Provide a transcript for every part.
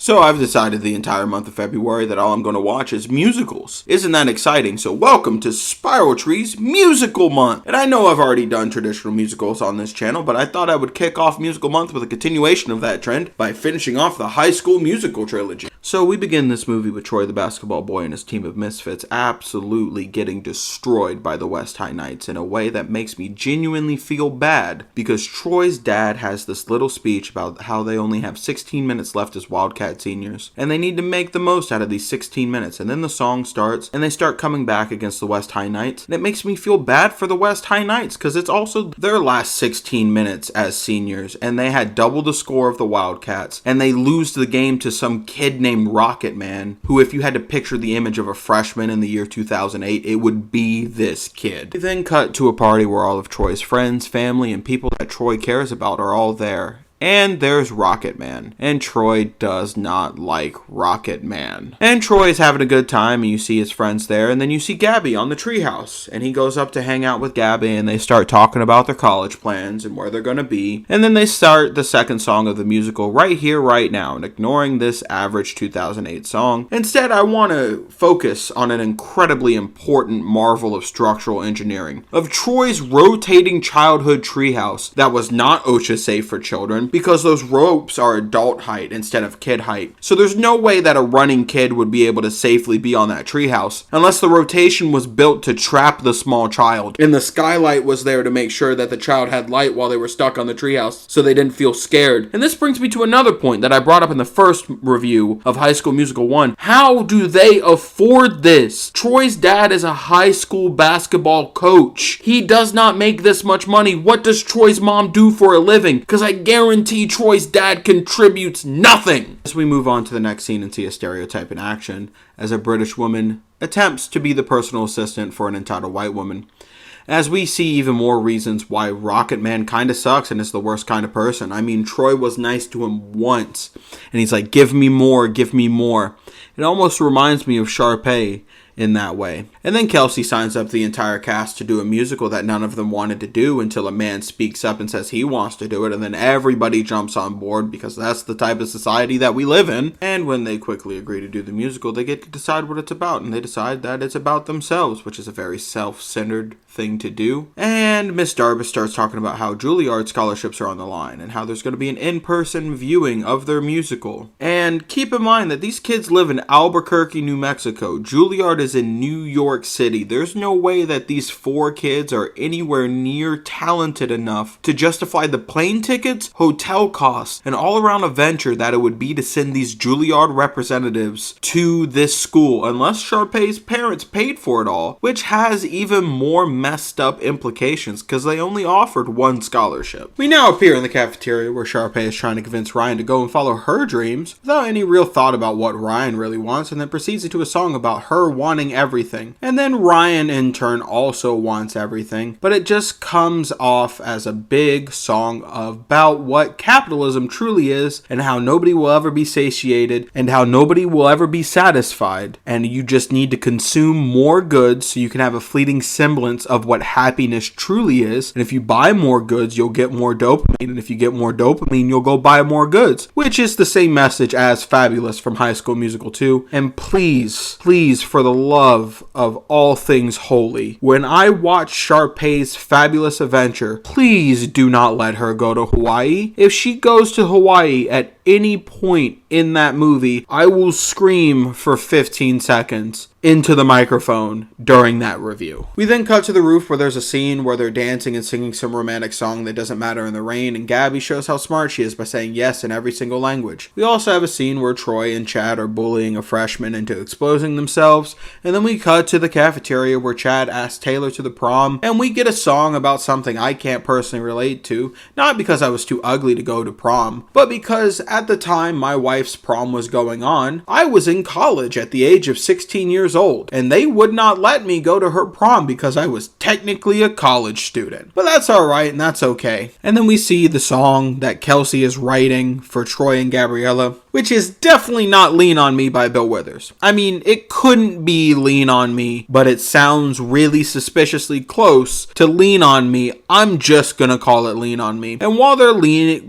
So I've decided the entire month of February that all I'm going to watch is musicals. Isn't that exciting? So welcome to Spiral Tree's Musical Month. And I know I've already done traditional musicals on this channel, but I thought I would kick off Musical Month with a continuation of that trend by finishing off the High School Musical trilogy. So we begin this movie with Troy the basketball boy and his team of misfits absolutely getting destroyed by the West High Knights in a way that makes me genuinely feel bad, because Troy's dad has this little speech about how they only have 16 minutes left as Wildcat seniors, and they need to make the most out of these 16 minutes, and then the song starts, and they start coming back against the West High Knights, and it makes me feel bad for the West High Knights, because it's also their last 16 minutes as seniors, and they had double the score of the Wildcats, and they lose the game to some kid named Rocket Man, who, if you had to picture the image of a freshman in the year 2008, it would be this kid. We then cut to a party where all of Troy's friends, family, and people that Troy cares about are all there. And there's Rocket Man. And Troy does not like Rocket Man. And Troy is having a good time, and you see his friends there, and then you see Gabby on the treehouse. And he goes up to hang out with Gabby, and they start talking about their college plans and where they're going to be. And then they start the second song of the musical right here, right now, and ignoring this average 2008 song. Instead, I want to focus on an incredibly important marvel of structural engineering, of Troy's rotating childhood treehouse that was not OSHA safe for children, because those ropes are adult height instead of kid height. So there's no way that a running kid would be able to safely be on that treehouse unless the rotation was built to trap the small child, and the skylight was there to make sure that the child had light while they were stuck on the treehouse so they didn't feel scared. And this brings me to another point that I brought up in the first review of High School Musical 1. How do they afford this? Troy's dad is a high school basketball coach. He does not make this much money. What does Troy's mom do for a living? Because I guarantee Troy's dad contributes nothing. As we move on to the next scene and see a stereotype in action, as a British woman attempts to be the personal assistant for an entitled white woman. As we see even more reasons why Rocket Man kinda sucks and is the worst kind of person. I mean, Troy was nice to him once, and he's like, give me more, give me more. It almost reminds me of Sharpay in that way. And then Kelsey signs up the entire cast to do a musical that none of them wanted to do until a man speaks up and says he wants to do it, and then everybody jumps on board because that's the type of society that we live in. And when they quickly agree to do the musical, they get to decide what it's about, and they decide that it's about themselves, which is a very self-centered thing to do. And Miss Darbus starts talking about how Juilliard scholarships are on the line and how there's going to be an in-person viewing of their musical. And keep in mind that these kids live in Albuquerque, New Mexico. Juilliard is in New York City. There's no way that these four kids are anywhere near talented enough to justify the plane tickets, hotel costs, and all-around adventure that it would be to send these Juilliard representatives to this school, unless Sharpay's parents paid for it all, which has even more messed up implications because they only offered one scholarship. We now appear in the cafeteria where Sharpay is trying to convince Ryan to go and follow her dreams without any real thought about what Ryan really wants, and then proceeds into a song about her wanting everything. And then Ryan in turn also wants everything, but it just comes off as a big song about what capitalism truly is and how nobody will ever be satiated and how nobody will ever be satisfied, and you just need to consume more goods so you can have a fleeting semblance of what happiness truly is. And if you buy more goods, you'll get more dopamine, and if you get more dopamine, you'll go buy more goods, which is the same message as Fabulous from High School Musical 2. And please, for the love of all things holy, when I watch Sharpay's Fabulous Adventure, please do not let her go to Hawaii. If she goes to Hawaii at any point in that movie, I will scream for 15 seconds into the microphone during that review. We then cut to the roof where there's a scene where they're dancing and singing some romantic song that doesn't matter in the rain, and Gabby shows how smart she is by saying yes in every single language. We also have a scene where Troy and Chad are bullying a freshman into exposing themselves, and then we cut to the cafeteria where Chad asks Taylor to the prom, and we get a song about something I can't personally relate to, not because I was too ugly to go to prom, but because at the time my wife's prom was going on, I was in college at the age of 16 years old, and they would not let me go to her prom because I was technically a college student. But that's alright, and that's okay. And then we see the song that Kelsey is writing for Troy and Gabriella. which is definitely not Lean On Me by Bill Withers. I mean, it couldn't be Lean On Me, but it sounds really suspiciously close to Lean On Me. I'm just gonna call it Lean On Me. And while they're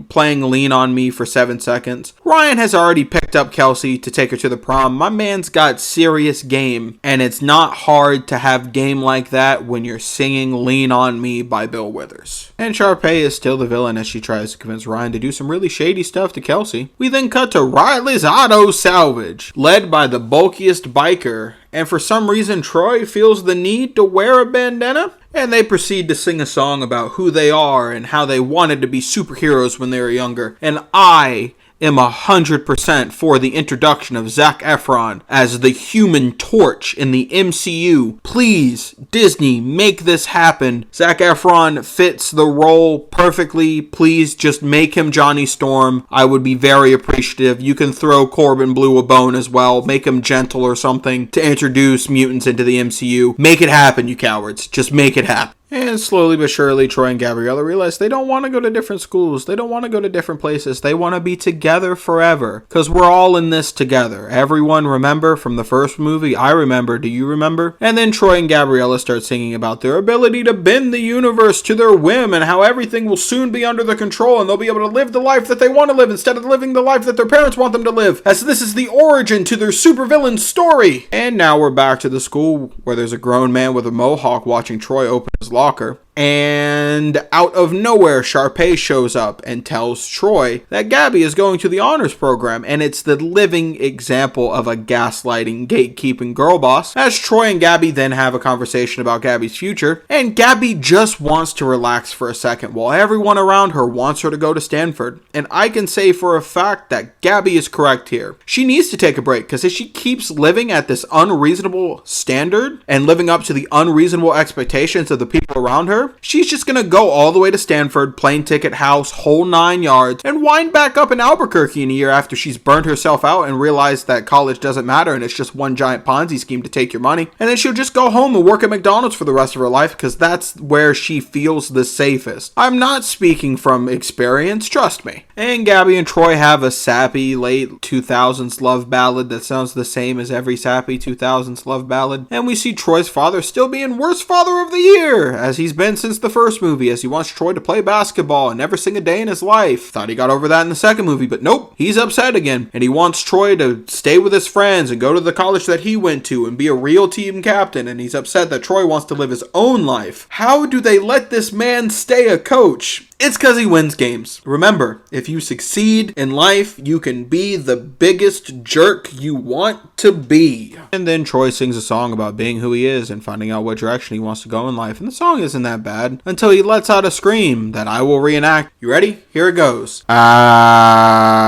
playing Lean On Me for 7 seconds, Ryan has already picked up Kelsey to take her to the prom. My man's got serious game, and it's not hard to have game like that when you're singing Lean On Me by Bill Withers. And Sharpay is still the villain as she tries to convince Ryan to do some really shady stuff to Kelsey. We then cut to Riley's Auto Salvage, led by the bulkiest biker, and for some reason Troy feels the need to wear a bandana, and they proceed to sing a song about who they are and how they wanted to be superheroes when they were younger. And I am 100% for the introduction of Zac Efron as the Human Torch in the MCU. Please, Disney, make this happen. Zac Efron fits the role perfectly. Please just make him Johnny Storm. I would be very appreciative. You can throw Corbin Blue a bone as well. Make him gentle or something to introduce mutants into the MCU. Make it happen, you cowards. Just make it happen. And slowly but surely, Troy and Gabriella realize they don't want to go to different schools. They don't want to go to different places. They want to be together forever. Because we're all in this together. Everyone remember from the first movie? I remember. Do you remember? And then Troy and Gabriella start singing about their ability to bend the universe to their whim and how everything will soon be under their control and they'll be able to live the life that they want to live instead of living the life that their parents want them to live. As this is the origin to their supervillain story. And now we're back to the school where there's a grown man with a mohawk watching Troy open his locker. And out of nowhere, Sharpay shows up and tells Troy that Gabby is going to the honors program, and it's the living example of a gaslighting, gatekeeping girl boss, as Troy and Gabby then have a conversation about Gabby's future, and Gabby just wants to relax for a second while everyone around her wants her to go to Stanford. And I can say for a fact that Gabby is correct here. She needs to take a break, because if she keeps living at this unreasonable standard and living up to the unreasonable expectations of the people around her, she's just gonna go all the way to Stanford, plane ticket, house, whole 9 yards, and wind back up in Albuquerque in a year after she's burned herself out and realized that college doesn't matter and it's just one giant Ponzi scheme to take your money. And then she'll just go home and work at McDonald's for the rest of her life because that's where she feels the safest. I'm not speaking from experience, trust me. And Gabby and Troy have a sappy late 2000s love ballad that sounds the same as every sappy 2000s love ballad. And we see Troy's father still being worst father of the year, as he's been since the first movie, as he wants Troy to play basketball and never sing a day in his life. Thought he got over that in the second movie, but nope, he's upset again. And he wants Troy to stay with his friends and go to the college that he went to and be a real team captain, and he's upset that Troy wants to live his own life. How do they let this man stay a coach? It's because he wins games. Remember, if you succeed in life, you can be the biggest jerk you want to be. And then Troy sings a song about being who he is and finding out what direction he wants to go in life. And the song isn't that bad until he lets out a scream that I will reenact. You ready? Here it goes. Ah.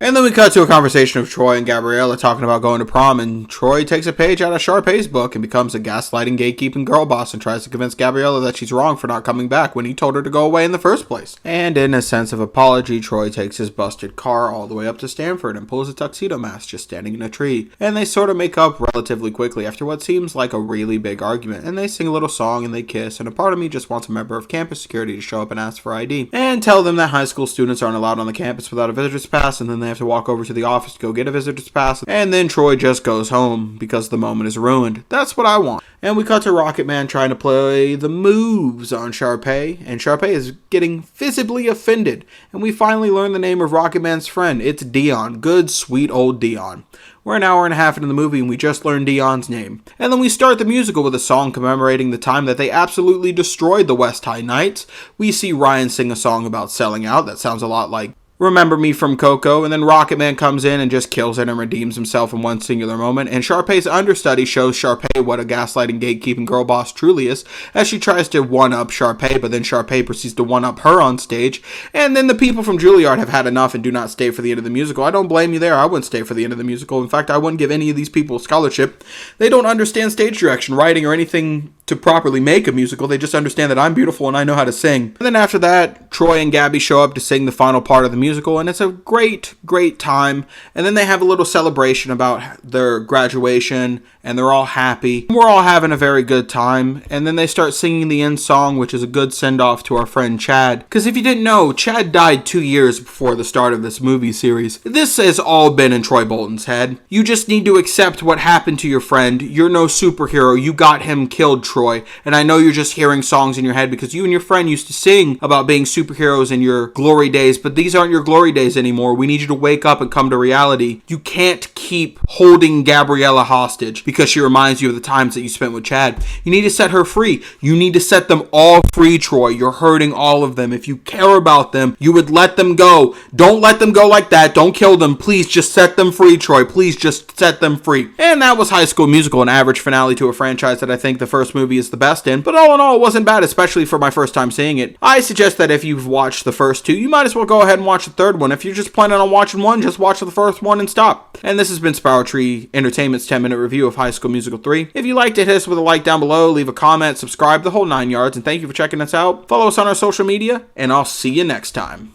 And then we cut to a conversation of Troy and Gabriella talking about going to prom, and Troy takes a page out of Sharpay's book and becomes a gaslighting, gatekeeping girl boss and tries to convince Gabriella that she's wrong for not coming back when he told her to go away in the first place. And in a sense of apology, Troy takes his busted car all the way up to Stanford and pulls a tuxedo mask just standing in a tree. And they sort of make up relatively quickly after what seems like a really big argument. And they sing a little song and they kiss, and a part of me just wants a member of campus security to show up and ask for ID. And tell them that high school students aren't allowed on the campus without a visitor's pass, and then they have to walk over to the office to go get a visitor's pass. And then Troy just goes home because the moment is ruined. That's what I want. And we cut to Rocket Man trying to play the moves on Sharpay, and Sharpay is getting visibly offended. And we finally learn the name of Rocket Man's friend. It's Dion. Good, sweet old Dion. We're an hour and a half into the movie and we just learned Dion's name. And then we start the musical with a song commemorating the time that they absolutely destroyed the West High Knights. We see Ryan sing a song about selling out. That sounds a lot like Remember Me from Coco, and then Rocket Man comes in and just kills it and redeems himself in one singular moment, and Sharpay's understudy shows Sharpay what a gaslighting, gatekeeping girl boss truly is, as she tries to one-up Sharpay, but then Sharpay proceeds to one-up her on stage, and then the people from Juilliard have had enough and do not stay for the end of the musical. I don't blame you there. I wouldn't stay for the end of the musical. In fact, I wouldn't give any of these people a scholarship. They don't understand stage direction, writing, or anything to properly make a musical. They just understand that I'm beautiful and I know how to sing. And then after that, Troy and Gabby show up to sing the final part of the musical, Musical, and it's a great time. And then they have a little celebration about their graduation, and they're all happy. We're all having a very good time, and then they start singing the end song, which is a good send-off to our friend Chad. Because if you didn't know, Chad died 2 years before the start of this movie series. This has all been in Troy Bolton's head. You just need to accept what happened to your friend. You're no superhero. You got him killed, Troy. And I know you're just hearing songs in your head because you and your friend used to sing about being superheroes in your glory days, but these aren't your glory days anymore. We need you to wake up and come to reality. You can't keep holding Gabriella hostage because she reminds you of the times that you spent with Chad. You need to set her free. You need to set them all free, Troy. You're hurting all of them. If you care about them, you would let them go. Don't let them go like that. Don't kill them. Please just set them free, Troy. Please just set them free. And that was High School Musical, an average finale to a franchise that I think the first movie is the best in. But all in all, it wasn't bad, especially for my first time seeing it. I suggest that if you've watched the first two, you might as well go ahead and watch the third one. If you're just planning on watching one, just watch the first one and stop. And this has been Spiral Tree Entertainment's 10-minute review of High School Musical 3. If you liked it, hit us with a like down below, leave a comment, subscribe, the whole 9 yards, and thank you for checking us out. Follow us on our social media, and I'll see you next time.